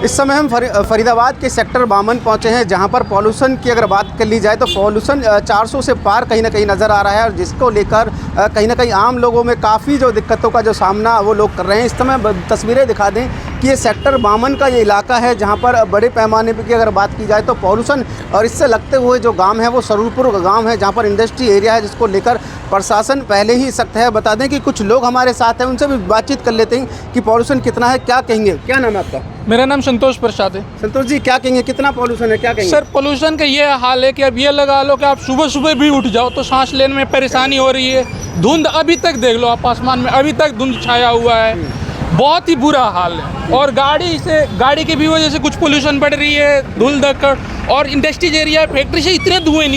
इस समय हम फरीदाबाद के सेक्टर 52 पहुंचे हैं, जहां पर पॉल्यूशन की अगर बात कर ली जाए तो पॉल्यूशन 400 से पार कहीं ना कहीं नज़र आ रहा है, और जिसको लेकर कहीं ना कहीं आम लोगों में काफ़ी जो दिक्कतों का जो सामना वो लोग कर रहे हैं। इस समय तस्वीरें दिखा दें कि ये सेक्टर 52 का ये इलाका है, जहाँ पर बड़े पैमाने पर की अगर बात की जाए तो पॉल्यूशन और इससे लगते हुए जो गाँव है वो सरूरपुर गाँव है, जहाँ पर इंडस्ट्री एरिया है, जिसको लेकर प्रशासन पहले ही सख्त है। बता दें कि कुछ लोग हमारे साथ हैं, उनसे भी बातचीत कर लेते हैं कि पॉल्यूशन कितना है, क्या कहेंगे। क्या नाम है आपका? मेरा नाम संतोष प्रसाद है। संतोष जी, क्या कहेंगे, कितना पॉल्यूशन है, क्या कहेंगे? सर, पॉल्यूशन का ये हाल है कि अब ये लगा लो कि आप सुबह सुबह भी उठ जाओ तो सांस लेने में परेशानी हो रही है। धुंध अभी तक देख लो आप, आसमान में अभी तक धुंध छाया हुआ है, बहुत ही बुरा हाल है। और गाड़ी की भी वजह से कुछ पोल्यूशन बढ़ रही है, धूल धक्कड़। और इंडस्ट्रीज एरिया, फैक्ट्री से इतने धुएं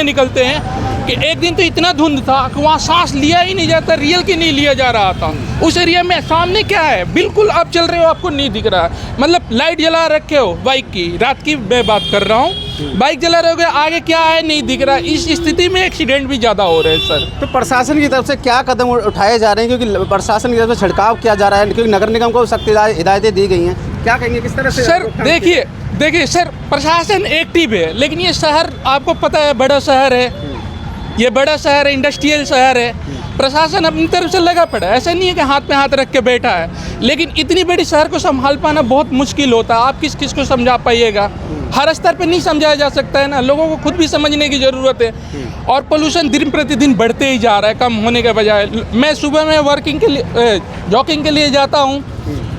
निकलते हैं कि एक दिन तो इतना धुंध था कि वहाँ सांस लिया ही नहीं जाता, रियल की नहीं लिया जा रहा था। उस एरिया में सामने क्या है, बिल्कुल आप चल रहे हो आपको नहीं दिख रहा है, मतलब लाइट जला रखे हो बाइक की, रात की मैं बात कर रहा हूँ, बाइक जला रहे हो, आगे क्या है नहीं दिख रहा। इस स्थिति में एक्सीडेंट भी ज़्यादा हो रहे हैं सर। तो प्रशासन की तरफ से क्या कदम उठाए जा रहे हैं, क्योंकि प्रशासन की तरफ से छिड़काव किया जा रहा है, क्योंकि नगर निगम को सख्त हिदायतें दी गई हैं, क्या कहेंगे, किस तरह से? सर देखिए सर, प्रशासन एक्टिव है, लेकिन ये शहर आपको पता है बड़ा शहर है, ये बड़ा शहर है, इंडस्ट्रियल शहर है, प्रशासन अपनी तरफ से लगा पड़ा है। ऐसा नहीं है कि हाथ में हाथ रख के बैठा है, लेकिन इतनी बड़ी शहर को संभाल पाना बहुत मुश्किल होता है। आप किस किस को समझा पाइएगा, हर स्तर पे नहीं समझाया जा सकता है ना, लोगों को खुद भी समझने की ज़रूरत है। और पोल्यूशन दिन प्रतिदिन बढ़ते ही जा रहा है, कम होने के बजाय। मैं सुबह में वर्किंग के लिए जॉगिंग के लिए जाता हूँ,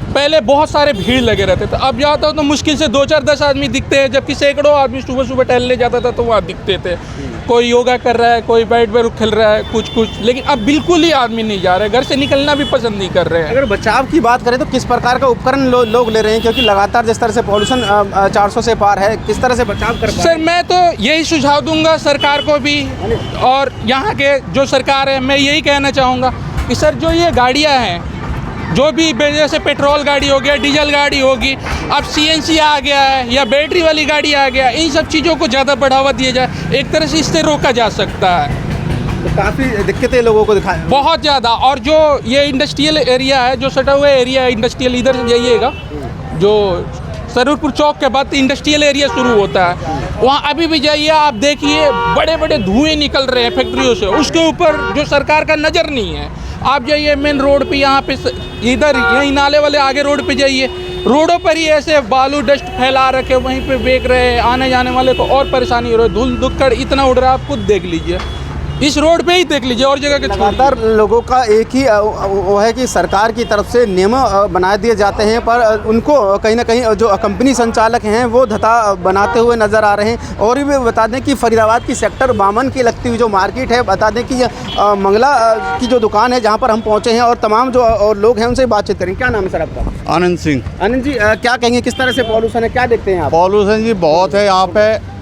पहले बहुत सारे भीड़ लगे रहते थे, अब जाता हूँ तो मुश्किल से 2-4-10 आदमी दिखते हैं, जबकि सैकड़ों आदमी सुबह सुबह टहलने जाता था तो वहाँ दिखते थे। कोई योगा कर रहा है, कोई बैट बॉल खेल रहा है, कुछ, लेकिन अब बिल्कुल ही आदमी नहीं जा रहे, घर से निकलना भी पसंद नहीं कर रहे हैं। अगर बचाव की बात करें तो किस प्रकार का उपकरण लोग ले रहे हैं, क्योंकि लगातार जिस तरह से पॉल्यूशन 400 से पार है, किस तरह से बचाव कर? सर, मैं तो यही सुझाव दूंगा सरकार को भी, और यहाँ के जो सरकार है, मैं यही कहना चाहूँगा कि सर जो ये गाड़ियाँ हैं, जो भी जैसे पेट्रोल गाड़ी हो गया, डीजल गाड़ी होगी, अब CNC आ गया है या बैटरी वाली गाड़ी आ गया, इन सब चीज़ों को ज़्यादा बढ़ावा दिया जाए, एक तरह से इससे रोका जा सकता है। तो काफ़ी दिक्कतें लोगों को दिखाई बहुत ज़्यादा। और जो ये इंडस्ट्रियल एरिया है, जो सटा हुआ एरिया है इंडस्ट्रियल, इधर से जाइएगा, जो सरूरपुर चौक के बाद इंडस्ट्रियल एरिया शुरू होता है, वहाँ अभी भी जाइए आप देखिए बड़े बड़े धुएँ निकल रहे हैं फैक्ट्रियों से, उसके ऊपर जो सरकार का नज़र नहीं है। आप जाइए मेन रोड पे, यहाँ पे इधर यही नाले वाले आगे रोड पे जाइए, रोडों पर ही ऐसे बालू डस्ट फैला रखे, वहीं पे बेच रहे हैं, आने जाने वाले को और परेशानी हो रही है, धूल धुक्कड़ इतना उड़ रहा है, आप खुद देख लीजिए, इस रोड पे ही देख लीजिए, और जगह के लगातार लोगों का एक ही वो है कि सरकार की तरफ से नियम बना दिए जाते हैं, पर उनको कहीं ना कहीं जो कंपनी संचालक हैं वो धता बनाते हुए नज़र आ रहे हैं। और भी बता दें कि फरीदाबाद की सेक्टर 52 की लगती हुई जो मार्केट है, बता दें कि मंगला की जो दुकान है जहाँ पर हम पहुँचे हैं, और तमाम जो और लोग हैं उनसे बातचीत करें। क्या नाम है सर आपका? आनंद सिंह। आनंद जी, क्या कहेंगे, किस तरह से पॉल्यूशन है, क्या देखते हैं आप? पॉल्यूशन जी बहुत है यहाँ पे।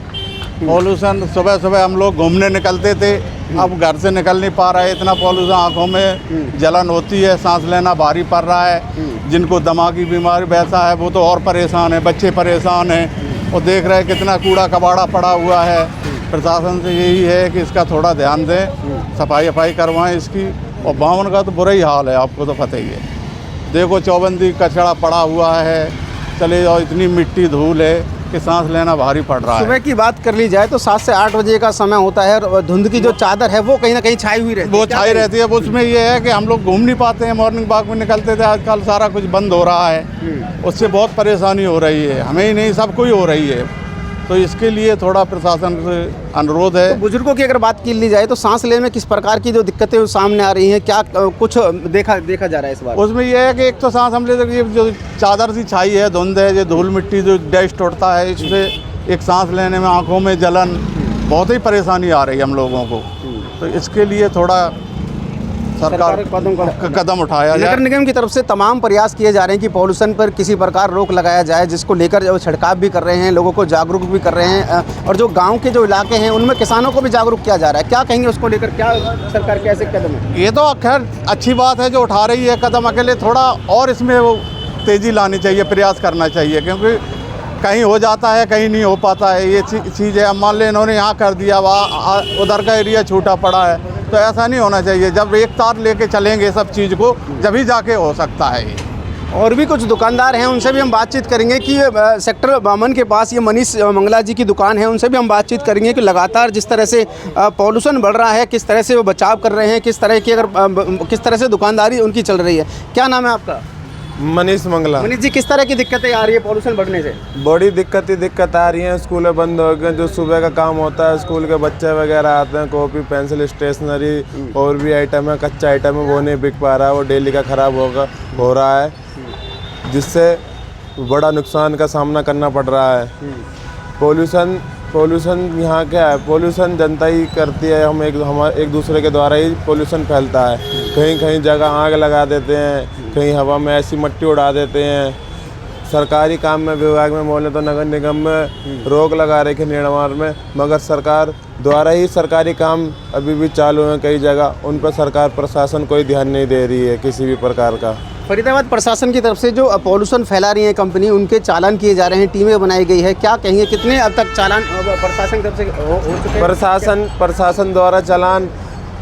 पॉल्यूशन सुबह सुबह हम लोग घूमने निकलते थे, अब घर से निकल नहीं पा रहा है, इतना पॉल्यूशन, आँखों में जलन होती है, सांस लेना भारी पड़ रहा है। जिनको दिमागी बीमारी वैसा है वो तो और परेशान है, बच्चे परेशान हैं, और देख रहे हैं कितना कूड़ा कबाड़ा पड़ा हुआ है। प्रशासन से यही है कि इसका थोड़ा ध्यान दें, सफाई करवाएं इसकी। और 52 का तो बुरा ही हाल है, आपको तो पता ही है, देखो चौबंदी कचरा पड़ा हुआ है, चले जाओ, इतनी मिट्टी धूल है कि सांस लेना भारी पड़ रहा है। सुबह की बात कर ली जाए तो 7 से 8 बजे का समय होता है, और धुंध की जो चादर है वो कहीं ना कहीं छाई हुई रहती है, वो छाई रहती है। उसमें ये है कि हम लोग घूम नहीं पाते हैं, मॉर्निंग वॉक में निकलते थे, आजकल सारा कुछ बंद हो रहा है, उससे बहुत परेशानी हो रही है, हमें ही नहीं सबको ही हो रही है। तो इसके लिए थोड़ा प्रशासन से अनुरोध है। तो बुजुर्गों की अगर बात की ली जाए तो सांस लेने में किस प्रकार की जो दिक्कतें सामने आ रही हैं, क्या कुछ देखा जा रहा है इस बार? उसमें यह है कि एक तो सांस हम ले, जो चादर सी छाई है, धुंध है, जो धूल मिट्टी जो डस्ट उड़ता है, इससे एक सांस लेने में आँखों में जलन, बहुत ही परेशानी आ रही है हम लोगों को। तो इसके लिए थोड़ा सरकार कदम उठाया जाए। नगर निगम की तरफ से तमाम प्रयास किए जा रहे हैं कि पॉल्यूशन पर किसी प्रकार रोक लगाया जाए, जिसको लेकर जो छिड़काव भी कर रहे हैं, लोगों को जागरूक भी कर रहे हैं, और जो गांव के जो इलाके हैं उनमें किसानों को भी जागरूक किया जा रहा है। क्या कहेंगे उसको लेकर, क्या सरकार के ऐसे कदम है? ये तो खैर अच्छी बात है जो उठा रही है कदम, अकेले थोड़ा और इसमें वो तेज़ी लानी चाहिए, प्रयास करना चाहिए, क्योंकि कहीं हो जाता है कहीं नहीं हो पाता है, ये चीज़ है। अब मान लें इन्होंने यहाँ कर दिया, वहाँ उधर का एरिया छूटा पड़ा है, तो ऐसा नहीं होना चाहिए। जब एक तार लेके चलेंगे सब चीज़ को, जब ही जाके हो सकता है ये। और भी कुछ दुकानदार हैं, उनसे भी हम बातचीत करेंगे कि सेक्टर 52 के पास ये मनीष मंगला जी की दुकान है, उनसे भी हम बातचीत करेंगे कि लगातार जिस तरह से पॉल्यूशन बढ़ रहा है, किस तरह से वो बचाव कर रहे हैं, किस तरह से दुकानदारी उनकी चल रही है। क्या नाम है आपका? मनीष मंगला। मनीष जी, किस तरह की दिक्कतें आ रही है पॉल्यूशन बढ़ने से? बड़ी दिक्कत आ रही है। स्कूलें बंद हो गए, जो सुबह का काम होता है, स्कूल के बच्चे वगैरह आते हैं, कॉपी पेंसिल स्टेशनरी और भी आइटम है, कच्चा आइटम है, वो नहीं बिक पा रहा है, वो डेली का ख़राब हो रहा है, जिससे बड़ा नुकसान का सामना करना पड़ रहा है। पोल्यूशन यहाँ क्या है, पोल्यूशन जनता ही करती है, हम एक दूसरे के द्वारा ही पोल्यूशन फैलता है। कहीं जगह आग लगा देते हैं, कहीं हवा में ऐसी मट्टी उड़ा देते हैं। सरकारी काम में विभाग में बोले तो नगर निगम में रोक लगा रखी निर्माण में, मगर सरकार द्वारा ही सरकारी काम अभी भी चालू हैं कई जगह, उन पर सरकार प्रशासन कोई ध्यान नहीं दे रही है किसी भी प्रकार का। फरीदाबाद प्रशासन की तरफ से जो पॉल्यूशन फैला रही है कंपनी, उनके चालान किए जा रहे हैं, टीमें बनाई गई है, क्या कहेंगे कितने अब तक चालान प्रशासन की तरफ से हो चुके हैं? प्रशासन द्वारा चालान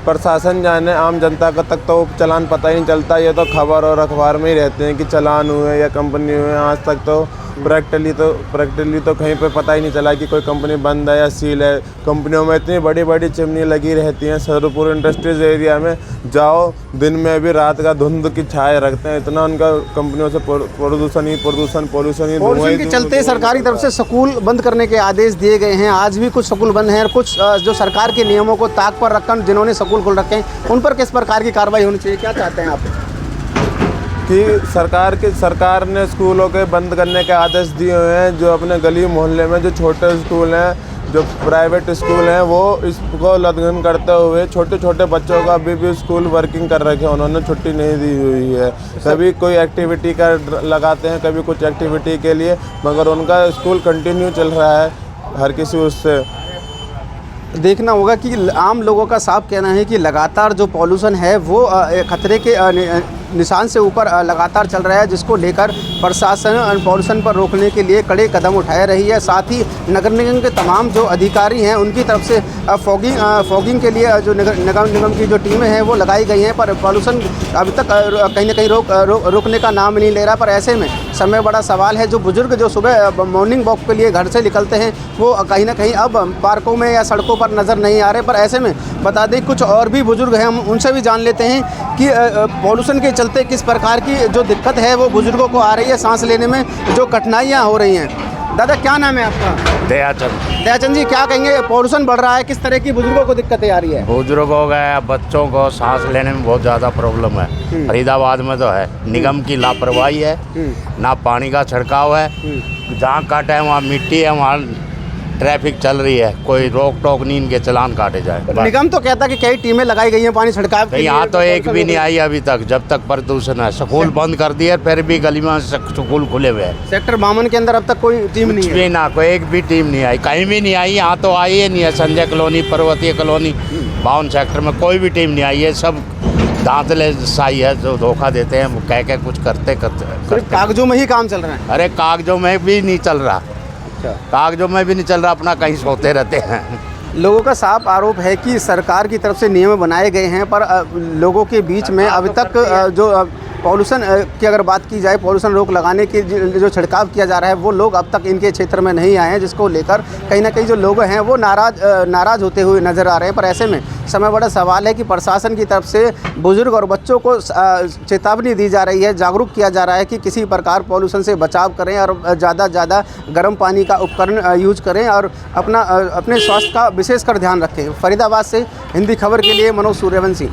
प्रशासन जाने, आम जनता का तक तो चालान पता ही नहीं चलता। ये तो खबर और अखबार में ही रहते हैं कि चालान हुए या कंपनी हुए। आज तक तो प्रैक्टिकली तो कहीं पे पता ही नहीं चला कि कोई कंपनी बंद है या सील है। कंपनियों में इतनी बड़ी बड़ी चिमनी लगी रहती हैं। सरपुर इंडस्ट्रीज एरिया में जाओ, दिन में भी रात का धुंध की छाए रखते हैं। इतना उनका कंपनियों से पोल्यूशन के चलते सरकारी तरफ से स्कूल बंद करने के आदेश दिए गए हैं। आज भी कुछ स्कूल बंद हैं और कुछ जो सरकार के नियमों को ताक पर रखकर जिन्होंने स्कूल खोल रखे हैं, उन पर किस प्रकार की कार्रवाई होनी चाहिए, क्या चाहते हैं आप? कि सरकार ने स्कूलों के बंद करने के आदेश दिए हुए हैं। जो अपने गली मोहल्ले में जो छोटे स्कूल हैं, जो प्राइवेट स्कूल हैं, वो इसको उल्लंघन करते हुए छोटे छोटे बच्चों का अभी भी स्कूल वर्किंग कर रखे हैं, उन्होंने छुट्टी नहीं दी हुई है। कभी कोई एक्टिविटी का लगाते हैं, कभी कुछ एक्टिविटी के लिए, मगर उनका स्कूल कंटिन्यू चल रहा है। हर किसी उससे देखना होगा कि आम लोगों का साफ कहना है कि लगातार जो पॉल्यूशन है वो खतरे के निशान से ऊपर लगातार चल रहा है, जिसको लेकर प्रशासन पॉल्यूशन पर रोकने के लिए कड़े कदम उठा रही है। साथ ही नगर निगम के तमाम जो अधिकारी हैं, उनकी तरफ से फॉगिंग के लिए जो नगर निगम की जो टीमें हैं वो लगाई गई हैं, पर पॉल्यूशन अभी तक कहीं ना कहीं रोकने का नाम नहीं ले रहा। पर ऐसे में समय बड़ा सवाल है। जो बुजुर्ग जो सुबह मॉर्निंग वॉक के लिए घर से निकलते हैं, वो कहीं ना कहीं अब पार्कों में या सड़कों पर नज़र नहीं आ रहे। पर ऐसे में बता दें, कुछ और भी बुजुर्ग हैं, हम उनसे भी जान लेते हैं कि पॉल्यूशन के चलते किस प्रकार की जो दिक्कत है वो बुजुर्गों को आ रही है, सांस लेने में जो कठिनाइयाँ हो रही हैं। दादा, क्या नाम है आपका? दयाचंद जी, क्या कहेंगे, पॉल्यूशन बढ़ रहा है, किस तरह की बुजुर्गों को दिक्कतें आ रही है? बुजुर्गों को, बच्चों को सांस लेने में बहुत ज़्यादा प्रॉब्लम है। फरीदाबाद में तो है, निगम की लापरवाही है, ना पानी का छिड़काव है, जहाँ काटे हैं वहाँ मिट्टी है, वहाँ ट्रैफिक चल रही है, कोई रोक टोक नहीं, इनके चालान काटे जाए। निगम तो कहता है कि कई टीमें लगाई गई हैं पानी छिड़काव के लिए, यहाँ तो एक भी नहीं आई अभी तक, जब तक प्रदूषण है। स्कूल बंद कर दिए, फिर भी गली में स्कूल खुले हुए हैं। सेक्टर 52 के अंदर अब तक कोई टीम नहीं है? ना, कोई एक भी टीम नहीं आई, कहीं भी नहीं आई। यहाँ तो आई ही नहीं है, संजय कॉलोनी, पर्वतीय कॉलोनी, 52 सेक्टर में कोई भी टीम नहीं आई है। सब दांतले साई है जो धोखा देते हैं, वो कह कुछ करते कागजों में ही काम चल रहा है। अरे कागजों में भी नहीं चल रहा, कागजों में भी नहीं चल रहा, अपना कहीं सोते रहते हैं। लोगों का साफ आरोप है कि सरकार की तरफ से नियम बनाए गए हैं, पर लोगों के बीच में अभी तक जो पॉल्यूशन की अगर बात की जाए, पॉल्यूशन रोक लगाने की जो छिड़काव किया जा रहा है, वो लोग अब तक इनके क्षेत्र में नहीं आए हैं, जिसको लेकर कहीं ना कहीं जो लोग हैं वो नाराज़ होते हुए नज़र आ रहे हैं। पर ऐसे में समय बड़ा सवाल है कि प्रशासन की तरफ से बुजुर्ग और बच्चों को चेतावनी दी जा रही है, जागरूक किया जा रहा है कि किसी प्रकार पॉल्यूशन से बचाव करें और ज़्यादा से ज़्यादा गर्म पानी का उपकरण यूज करें और अपने स्वास्थ्य का विशेषकर ध्यान रखें। फरीदाबाद से हिंदी खबर के लिए मनोज सूर्यवंशी।